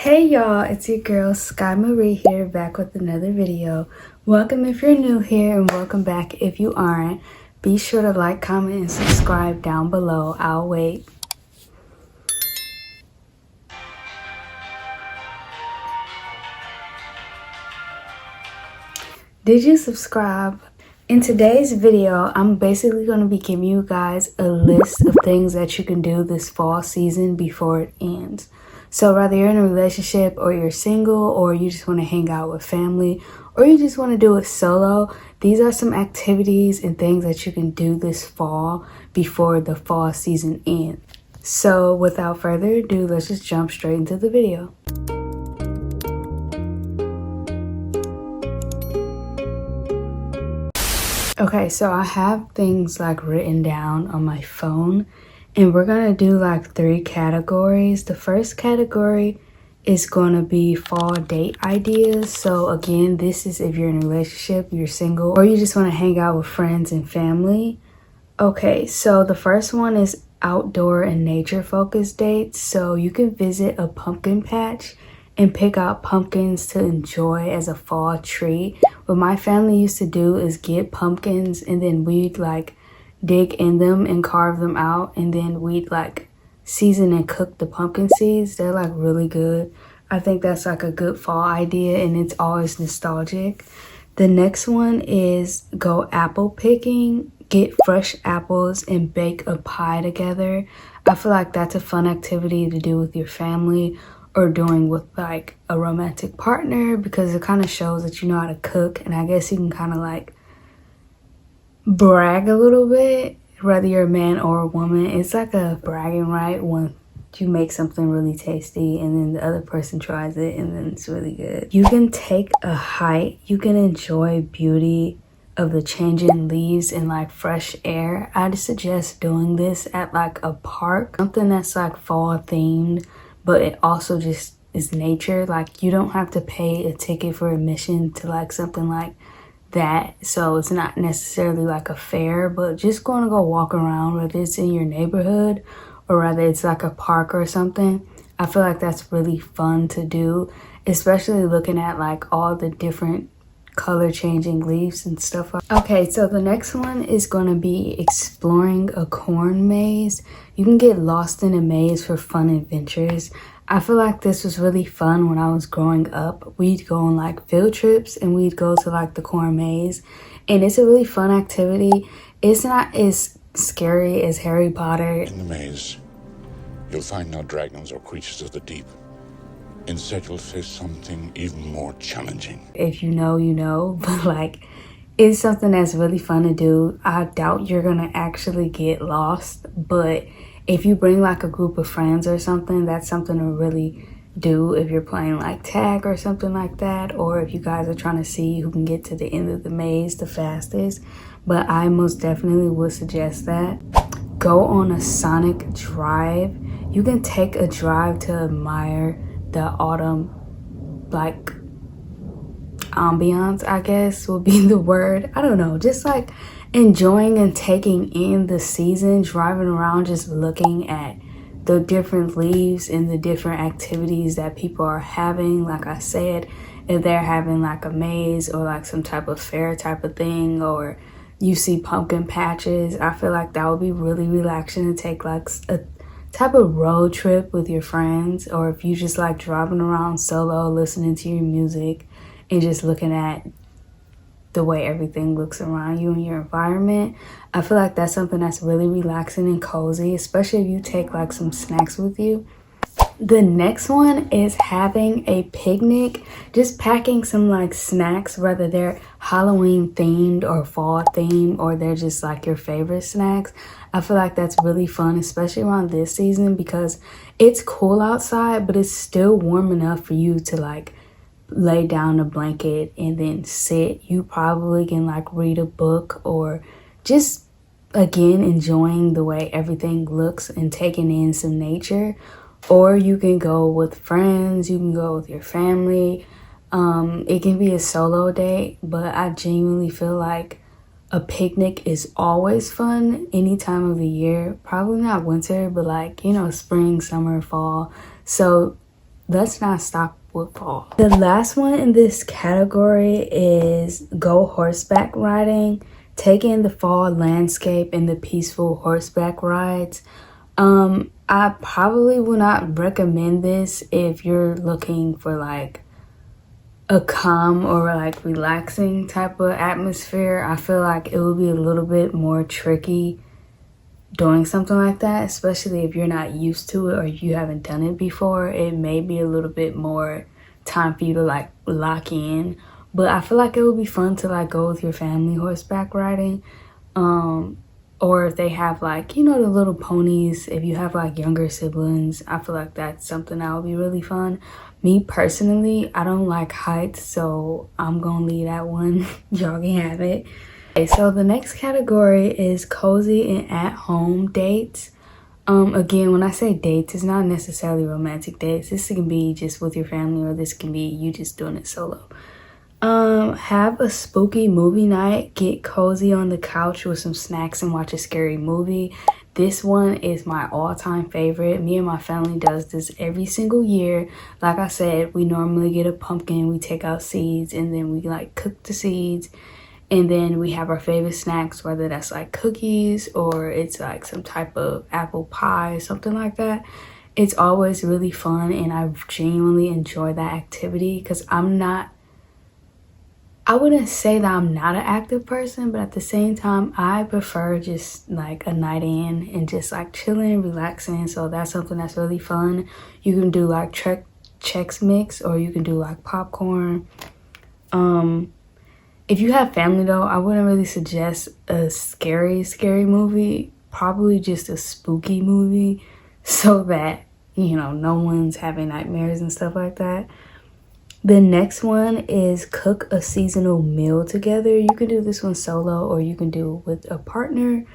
Hey y'all, it's your girl Sky Marie here, back with another video. Welcome if you're new here and welcome back if you aren't. Be sure to like, comment, and subscribe down below. I'll wait. Did you subscribe? In today's video, I'm basically going to be giving you guys a list of things that you can do this fall season before it ends. So whether you're in a relationship or you're single or you just want to hang out with family or you just want to do it solo, these are some activities and things that you can do this fall before the fall season ends. So without further ado, let's just jump straight into the video. Okay, so I have things like written down on my phone and we're gonna do like 3 categories. The first category is gonna be fall date ideas. So again, this is if you're in a relationship, you're single, or you just wanna hang out with friends and family. Okay, so the first one is outdoor and nature focused dates. So you can visit a pumpkin patch and pick out pumpkins to enjoy as a fall treat. What my family used to do is get pumpkins and then we'd like dig in them and carve them out, and then we'd like season and cook the pumpkin seeds. They're like really good. I think that's like a good fall idea and it's always nostalgic. The next one is go apple picking. Get fresh apples and bake a pie together. I feel like that's a fun activity to do with your family or doing with like a romantic partner because it kind of shows that you know how to cook, and I guess you can kind of like brag a little bit, whether you're a man or a woman. It's like a bragging right when you make something really tasty and then the other person tries it and then it's really good. You can take a hike. You can enjoy beauty of the changing leaves and like fresh air. I'd suggest doing this at like a park, something that's like fall themed, but it also just is nature. Like you don't have to pay a ticket for admission to like something like that. So it's not necessarily like a fair, but just going to go walk around, whether it's in your neighborhood or whether it's like a park or something. I feel like that's really fun to do, especially looking at like all the different color changing leaves and stuff. Okay, so the next one is going to be exploring a corn maze. You can get lost in a maze for fun adventures. I feel like this was really fun when I was growing up. We'd go on like field trips and we'd go to like the corn maze, and it's a really fun activity. It's not as scary as Harry Potter. In the maze, you'll find no dragons or creatures of the deep. Instead, you'll face something even more challenging. If you know, you know, but like it's something that's really fun to do. I doubt you're gonna actually get lost, but if you bring like a group of friends or something, that's something to really do if you're playing like tag or something like that, or if you guys are trying to see who can get to the end of the maze the fastest. But I most definitely would suggest that. Go on a sonic drive. You can take a drive to admire the autumn like ambiance, I guess would be the word. I don't know, just like enjoying and taking in the season, driving around just looking at the different leaves and the different activities that people are having. Like I said, if they're having like a maze or like some type of fair type of thing, or you see pumpkin patches, I feel like that would be really relaxing to take like a type of road trip with your friends, or if you just like driving around solo listening to your music and just looking at the way everything looks around you and your environment. I feel like that's something that's really relaxing and cozy, especially if you take like some snacks with you. The next one is having a picnic, just packing some like snacks, whether they're Halloween themed or fall themed, or they're just like your favorite snacks. I feel like that's really fun, especially around this season because it's cool outside, but it's still warm enough for you to like lay down a blanket and then sit. You probably can like read a book or just again enjoying the way everything looks and taking in some nature. Or you can go with friends, you can go with your family. It can be a solo date, but I genuinely feel like a picnic is always fun any time of the year. Probably not winter, but like, you know, spring, summer, fall. So let's not stop with fall. The last one in this category is go horseback riding. Take in the fall landscape and the peaceful horseback rides. I probably will not recommend this if you're looking for like a calm or like relaxing type of atmosphere. I feel like it would be a little bit more tricky doing something like that, especially if you're not used to it or you haven't done it before. It may be a little bit more time for you to like lock in, but I feel like it would be fun to like go with your family horseback riding, or if they have like, you know, the little ponies. If you have like younger siblings, I feel like that's something that would be really fun. Me personally, I don't like heights, so I'm gonna leave that one. Y'all can have it. Okay, so the next category is cozy and at-home dates. Again, when I say dates, it's not necessarily romantic dates. This can be just with your family, or this can be you just doing it solo. Have a spooky movie night. Get cozy on the couch with some snacks and watch a scary movie. This one is my all-time favorite. Me and my family does this every single year. Like I said, we normally get a pumpkin, we take out seeds, and then we like cook the seeds. And then we have our favorite snacks, whether that's like cookies or it's like some type of apple pie, something like that. It's always really fun, and I genuinely enjoy that activity because I wouldn't say that I'm not an active person, but at the same time, I prefer just like a night in and just like chilling, relaxing. So that's something that's really fun. You can do like Chex Mix, or you can do like popcorn. If you have family though, I wouldn't really suggest a scary movie. Probably just a spooky movie, so that, you know, no one's having nightmares and stuff like that. The next one is cook a seasonal meal together. You can do this one solo, or you can do it with a partner.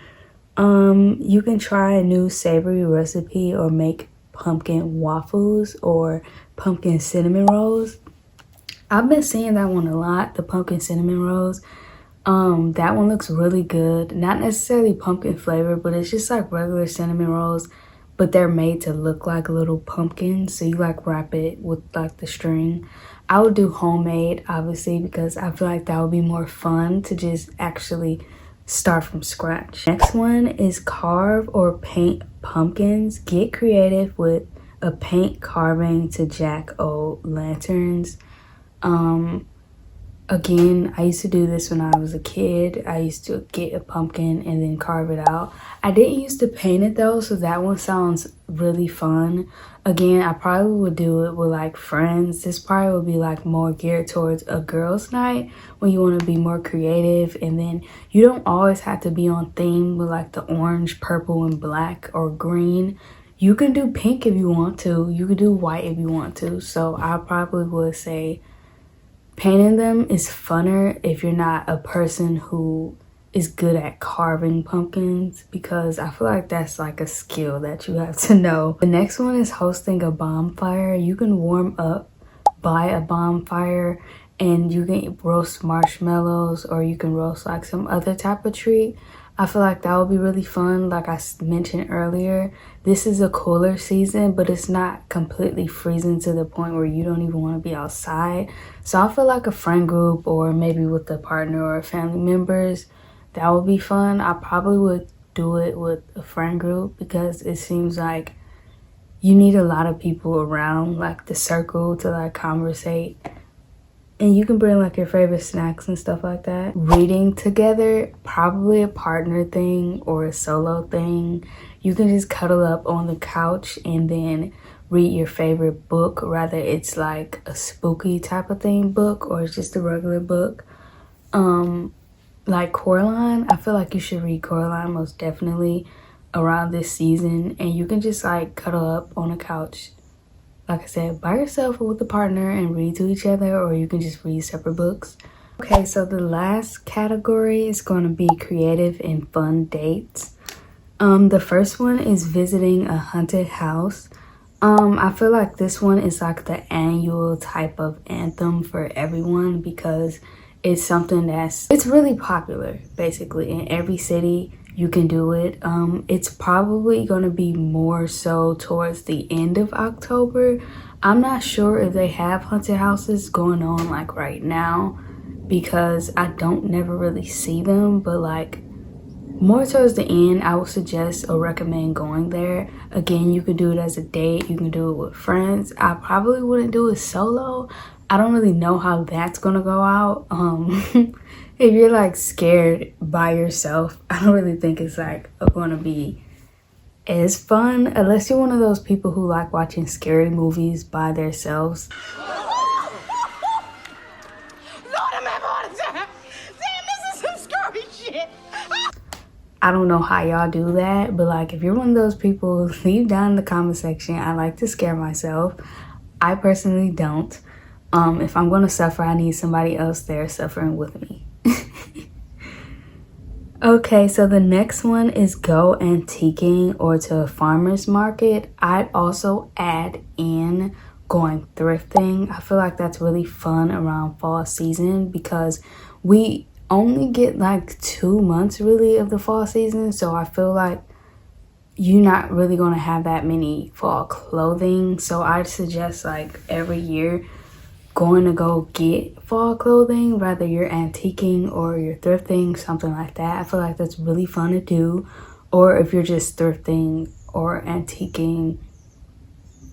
You can try a new savory recipe, or make pumpkin waffles or pumpkin cinnamon rolls. I've been seeing that one a lot, the pumpkin cinnamon rolls. That one looks really good. Not necessarily pumpkin flavor, but it's just like regular cinnamon rolls, but they're made to look like little pumpkins. So you like wrap it with like the string. I would do homemade, obviously, because I feel like that would be more fun to just actually start from scratch. Next one is carve or paint pumpkins. Get creative with a paint carving to jack-o'-lanterns. Again, I used to do this when I was a kid. I used to get a pumpkin and then carve it out. I didn't used to paint it though, so that one sounds really fun. Again, I probably would do it with like friends. This probably would be like more geared towards a girls' night when you want to be more creative, and then you don't always have to be on theme with like the orange, purple, and black or green. You can do pink if you want to. You could do white if you want to. So I probably would say painting them is funner if you're not a person who is good at carving pumpkins, because I feel like that's like a skill that you have to know. The next one is hosting a bonfire. You can warm up by a bonfire, and you can roast marshmallows, or you can roast like some other type of treat. I feel like that would be really fun. Like I mentioned earlier, this is a cooler season, but it's not completely freezing to the point where you don't even want to be outside. So I feel like a friend group, or maybe with a partner or family members, that would be fun. I probably would do it with a friend group, because it seems like you need a lot of people around, like the circle, to like conversate. And you can bring like your favorite snacks and stuff like that. Reading together, probably a partner thing or a solo thing. You can just cuddle up on the couch and then read your favorite book, whether it's like a spooky type of thing book or it's just a regular book. Like Coraline, I feel like you should read Coraline most definitely around this season, and you can just like cuddle up on a couch, like I said, by yourself or with a partner, and read to each other, or you can just read separate books. Okay, so the last category is going to be creative and fun dates. The first one is visiting a haunted house. I feel like this one is like the annual type of anthem for everyone, because it's something it's really popular basically in every city. you can do it. It's probably going to be more so towards the end of October. I'm not sure if they have haunted houses going on like right now because I don't never really see them, but like more towards the end, I would suggest or recommend going there. Again, you could do it as a date, you can do it with friends. I probably wouldn't do it solo. I don't really know how that's gonna go out. If you're like scared by yourself, I don't really think it's like gonna be as fun unless you're one of those people who like watching scary movies by themselves. I don't know how y'all do that, but like if you're one of those people, leave down in the comment section. I like to scare myself. I personally don't. If I'm gonna suffer, I need somebody else there suffering with me. Okay, so the next one is go antiquing or to a farmer's market. I'd also add in going thrifting. I feel like that's really fun around fall season because we only get like 2 months really of the fall season. So I feel like you're not really going to have that many fall clothing. So I'd suggest like every year going to go get fall clothing, whether you're antiquing or you're thrifting, something like that. I feel like that's really fun to do. Or if you're just thrifting or antiquing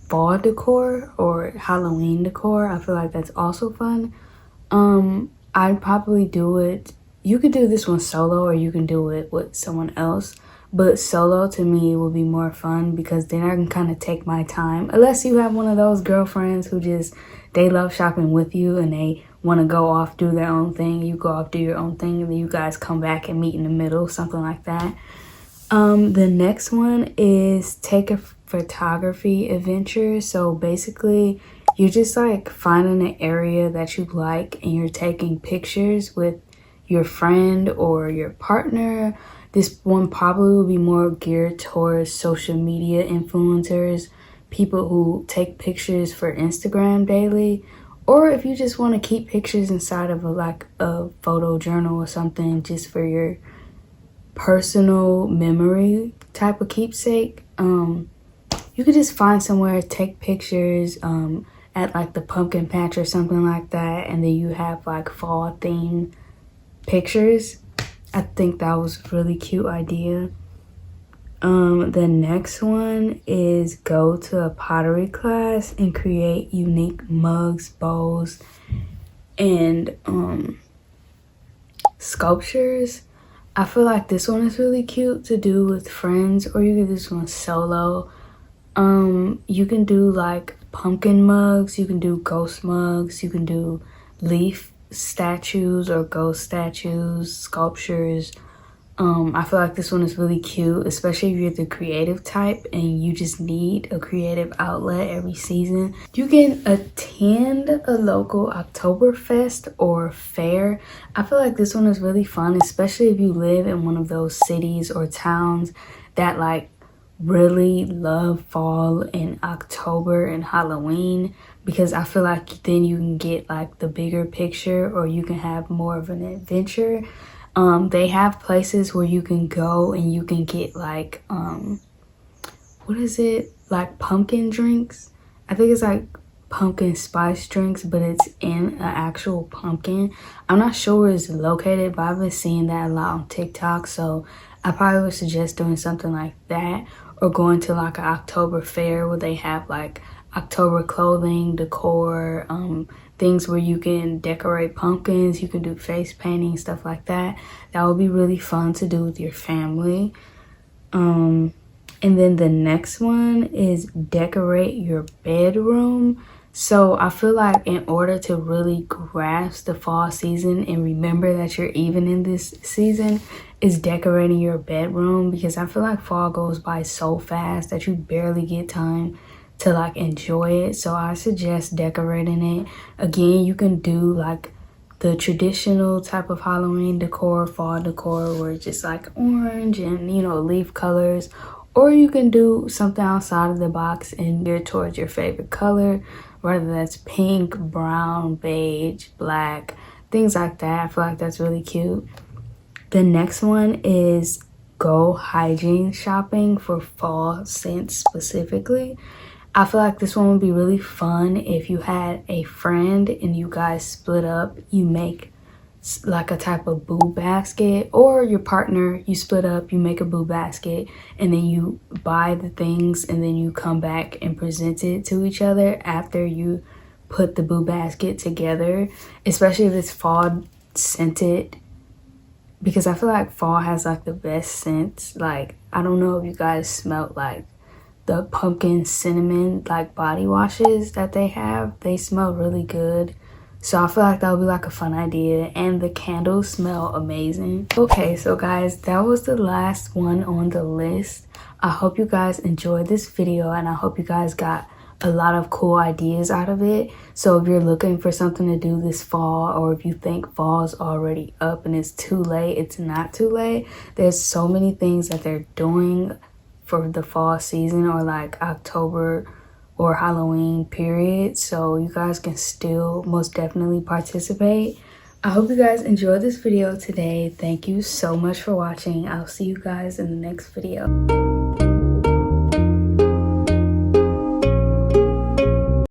fall decor or Halloween decor, I feel like that's also fun. I'd probably do it. You could do this one solo or you can do it with someone else. But solo to me will be more fun because then I can kind of take my time. Unless you have one of those girlfriends who just, they love shopping with you and they want to go off, do their own thing. You go off, do your own thing, and then you guys come back and meet in the middle, something like that. The next one is take a photography adventure. So basically, you're just like finding an area that you like and you're taking pictures with your friend or your partner. This one probably will be more geared towards social media influencers, people who take pictures for Instagram daily, or if you just want to keep pictures inside of a photo journal or something just for your personal memory type of keepsake. You could just find somewhere, take pictures at like the pumpkin patch or something like that, and then you have like fall themed pictures. I think that was a really cute idea. The next one is go to a pottery class and create unique mugs, bowls, and sculptures. I feel like this one is really cute to do with friends, or you can do this one solo. You can do like pumpkin mugs, you can do ghost mugs, you can do leaf statues or ghost statues, sculptures. I feel like this one is really cute, especially if you're the creative type and you just need a creative outlet every season. You can attend a local Oktoberfest or fair. I feel like this one is really fun, especially if you live in one of those cities or towns that like really love fall and October and Halloween, because I feel like then you can get like the bigger picture or you can have more of an adventure. They have places where you can go and you can get like what is it, like pumpkin drinks. I think it's like pumpkin spice drinks, but it's in an actual pumpkin. I'm not sure where it's located, but I've been seeing that a lot on TikTok, so I probably would suggest doing something like that, or going to like an October fair where they have like October clothing, decor, things where you can decorate pumpkins, you can do face painting, stuff like that. That would be really fun to do with your family. And then the next one is decorate your bedroom. So I feel like in order to really grasp the fall season and remember that you're even in this season, is decorating your bedroom, because I feel like fall goes by so fast that you barely get time to like enjoy it. So I suggest decorating it. Again, you can do like the traditional type of Halloween decor, fall decor, where it's just like orange and, you know, leaf colors, or you can do something outside of the box and gear towards your favorite color, whether that's pink, brown, beige, black, things like that. I feel like that's really cute. The next one is go hygiene shopping for fall scents specifically. I feel like this one would be really fun if you had a friend and you guys split up. You make like a type of boo basket, or your partner, you split up, you make a boo basket, and then you buy the things and then you come back and present it to each other after you put the boo basket together, especially if it's fall scented, because I feel like fall has like the best scents. Like, I don't know if you guys smelled like the pumpkin cinnamon like body washes that they have. They smell really good. So I feel like that would be like a fun idea, and the candles smell amazing. Okay, so guys, that was the last one on the list. I hope you guys enjoyed this video, and I hope you guys got a lot of cool ideas out of it. So if you're looking for something to do this fall, or if you think fall's already up and it's too late, it's not too late. There's so many things that they're doing for the fall season, or like October or Halloween period, so you guys can still most definitely participate. I hope you guys enjoyed this video today. Thank you so much for watching. I'll see you guys in the next video.